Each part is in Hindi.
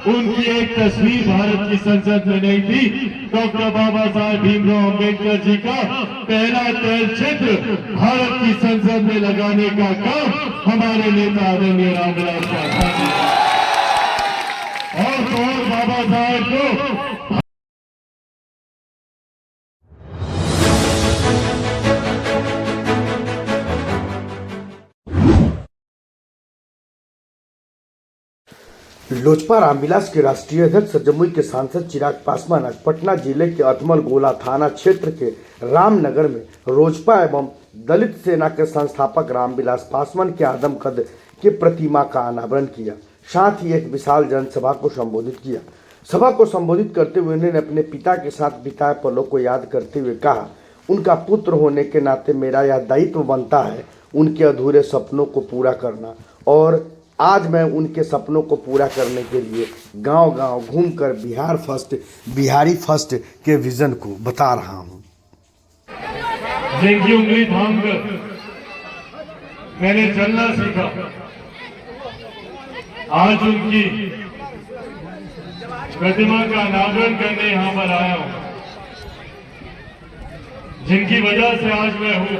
उनकी एक तस्वीर भारत की संसद में नहीं थी। डॉक्टर बाबा साहेब भीमराव अम्बेडकर जी का पहला तैलचित्र भारत की संसद में लगाने का काम हमारे नेता आदरणीय रामविलास पासवान जी और बाबा साहेब को लोजपा रामविलास के राष्ट्रीय अध्यक्ष जमुई के सांसद चिराग पासवान आज पटना जिले के अथमल गोला थाना क्षेत्र के रामनगर में रोजपा एवं दलित सेना के संस्थापक रामविलास पासवान के आदमकद के प्रतिमा का अनावरण किया। साथ ही एक विशाल जनसभा को संबोधित किया। सभा को संबोधित करते हुए उन्होंने अपने पिता के साथ बिताए पलों को याद करते हुए कहा, उनका पुत्र होने के नाते मेरा यह दायित्व बनता है उनके अधूरे सपनों को पूरा करना, और आज मैं उनके सपनों को पूरा करने के लिए गांव-गांव घूमकर बिहारी फर्स्ट के विजन को बता रहा हूं। जिनकी उंगली थामकर मैंने चलना सीखा, आज उनकी प्रतिमा का अनावरण करने यहां पर आया हूं। जिनकी वजह से आज मैं हूं,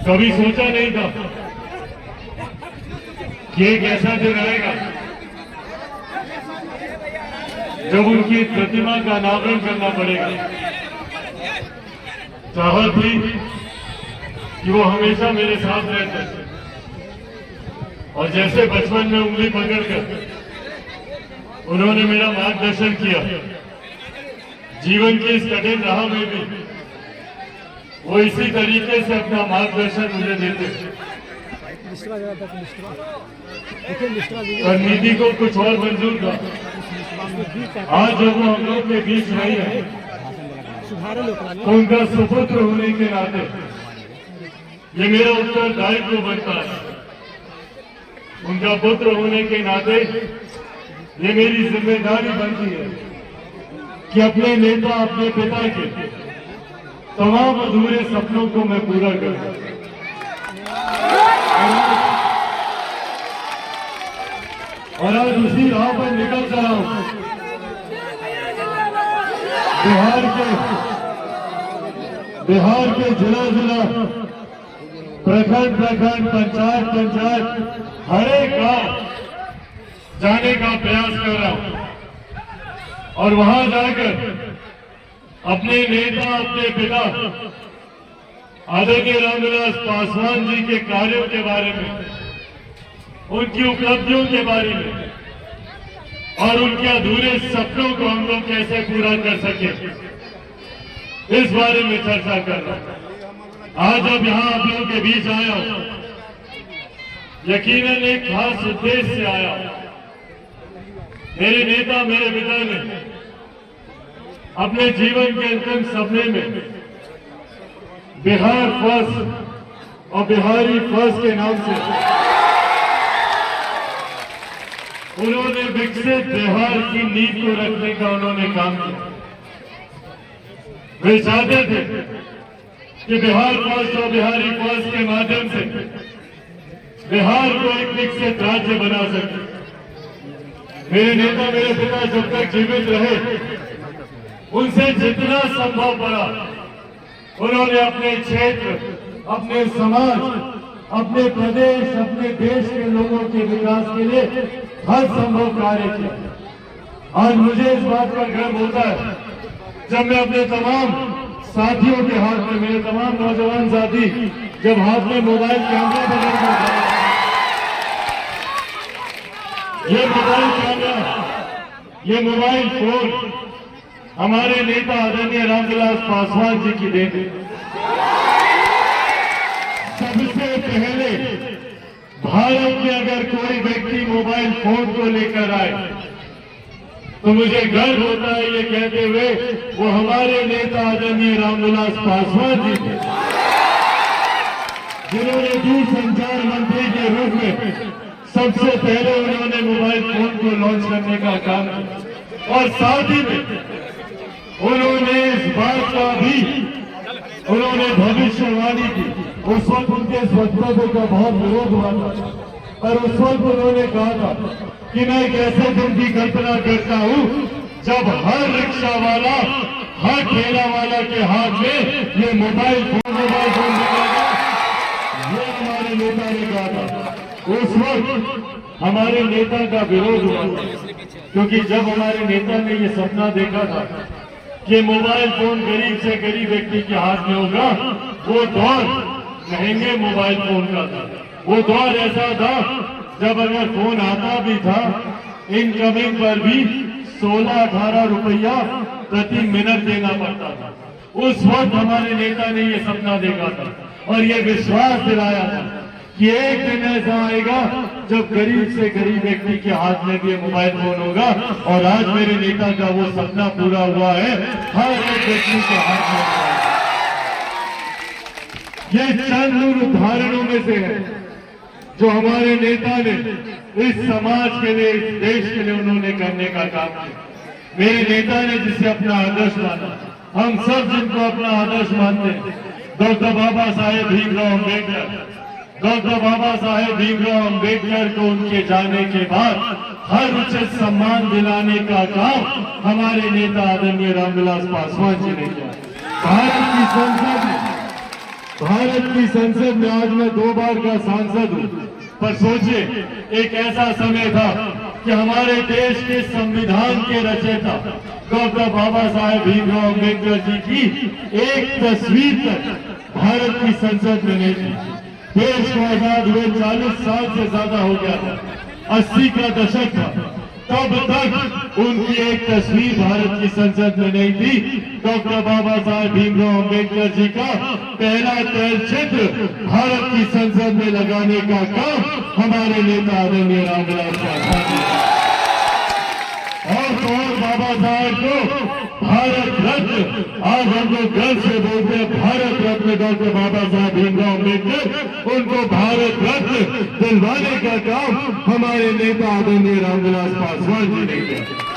कभी सोचा नहीं था कि एक ऐसा दिन आएगा जब उनकी प्रतिमा का अनावरण करना पड़ेगा। चाहत थी कि वो हमेशा मेरे साथ रहते और जैसे बचपन में उंगली पकड़कर उन्होंने मेरा मार्गदर्शन किया, जीवन की इस कठिन राह में भी वो इसी तरीके से अपना मार्गदर्शन मुझे देते। नीति को कुछ और मंजूर था। आज जब वो हम लोग के बीच नहीं है, तो उनका सुपुत्र होने के नाते ये मेरा उत्तरदायित्व बनता है। उनका पुत्र होने के नाते ये मेरी जिम्मेदारी बनती है कि अपने नेता, अपने पिता के तमाम अधूरे सपनों को मैं पूरा करूं। और आज उसी राह पर निकल रहा हूं। बिहार के जिला प्रखंड पंचायत हर एक गांव जाने का प्रयास कर रहा हूं और वहां जाकर अपने नेता, अपने पिता आदरणीय रामविलास पासवान जी के कार्यों के बारे में, उनकी उपलब्धियों के बारे में और उनके अधूरे सपनों को हम लोग कैसे पूरा कर सके, इस बारे में चर्चा कर रहा हूं। आज जब यहां आप लोगों के बीच आया हूं, यकीनन एक खास उद्देश्य से आया हूं। मेरे नेता, मेरे पिता ने अपने जीवन के अंतिम सपने में बिहार फर्स्ट और बिहारी फर्स्ट के नाम से उन्होंने विकसित बिहार की नींव को रखने का उन्होंने काम किया। वे चाहते थे कि बिहार फर्स्ट और बिहारी फर्स्ट के माध्यम से बिहार को एक विकसित राज्य बना सके। मेरे नेता, मेरे पिता जब तक जीवित रहे, उनसे जितना संभव पड़ा उन्होंने अपने क्षेत्र, अपने समाज, अपने प्रदेश, अपने देश के लोगों के विकास के लिए हर संभव कार्य किया। आज मुझे इस बात का गर्व होता है जब मैं अपने तमाम साथियों के हाथ में, मेरे तमाम नौजवान साथी जब हाथ में मोबाइल कैमरा पकड़कर, ये मोबाइल कैमरा, ये मोबाइल फोन हमारे नेता आदरणीय रामविलास पासवान जी की देन है। सबसे पहले भारत में अगर कोई व्यक्ति मोबाइल फोन को लेकर आए तो मुझे गर्व होता है ये कहते हुए वो हमारे नेता आदरणीय रामविलास पासवान जी थे, जिन्होंने दूरसंचार मंत्री के रूप में सबसे पहले उन्होंने मोबाइल फोन को लॉन्च करने का काम किया। और साथ ही में उन्होंने इस बात का भी उन्होंने भविष्यवाणी की। उस वक्त उनके स्वतंत्रता का बहुत विरोध हुआ था, और उस वक्त उन्होंने कहा था कि मैं एक ऐसे दिन की कल्पना करता हूं जब हर रिक्शा वाला, हर ठेला वाला के हाथ में ये मोबाइल फोन मिलेगा। ये हमारे नेता ने कहा था। उस वक्त हमारे नेता का विरोध हुआ था, क्योंकि जब हमारे नेता ने ये सपना देखा था कि मोबाइल फोन गरीब से गरीब व्यक्ति के हाथ में होगा, वो दौर महंगे मोबाइल फोन का था। वो दौर ऐसा था जब अगर फोन आता भी था, इनकमिंग पर भी 16-18 रुपया प्रति मिनट देना पड़ता था। उस वक्त हमारे नेता ने ये सपना देखा था और ये विश्वास दिलाया था कि एक दिन ऐसा आएगा जब गरीब से गरीब व्यक्ति के हाथ में भी मोबाइल फोन होगा। और आज मेरे नेता का वो सपना पूरा हुआ है, हर एक व्यक्ति के हाथ में होगा। ये चंद उदाहरणों में से है जो हमारे नेता ने इस समाज के लिए, इस देश के लिए उन्होंने करने का काम किया। मेरे नेता ने जिसे अपना आदर्श माना, हम सब जिनको अपना आदर्श मानते हैं, डॉक्टर बाबा साहेब भीमराव अम्बेडकर। डॉक्टर बाबा साहेब भीमराव अम्बेडकर को उनके जाने के बाद हर उचित सम्मान दिलाने का काम हमारे नेता आदरणीय रामविलास पासवान जी ने किया। भारत की संसद में आज मैं 2 बार का सांसद हूं, पर सोचिए एक ऐसा समय था कि हमारे देश के संविधान के रचयिता डॉक्टर बाबा साहेब भीमराव अम्बेडकर जी की एक तस्वीर तक भारत की संसद में नहीं थी। देश को आजाद हुए 40 साल से ज्यादा हो गया था, 80 का दशक था, तब तक उनकी एक तस्वीर भारत की संसद में नहीं थी। डॉक्टर बाबा साहेब भीमराव अम्बेडकर जी का पहला तैलचित्र भारत की संसद में लगाने का काम हमारे नेता आदरणीय रामविलास पासवान जी और बाबा साहेब को भारत रत्न, आज हमको गर्व से बोलते हैं भारत रत्न डॉक्टर बाबा साहेब भीमराव अम्बेडकर, उनको भारत रत्न दिलवाने का काम हमारे नेता आदरणीय रामविलास पासवान जी ने किया।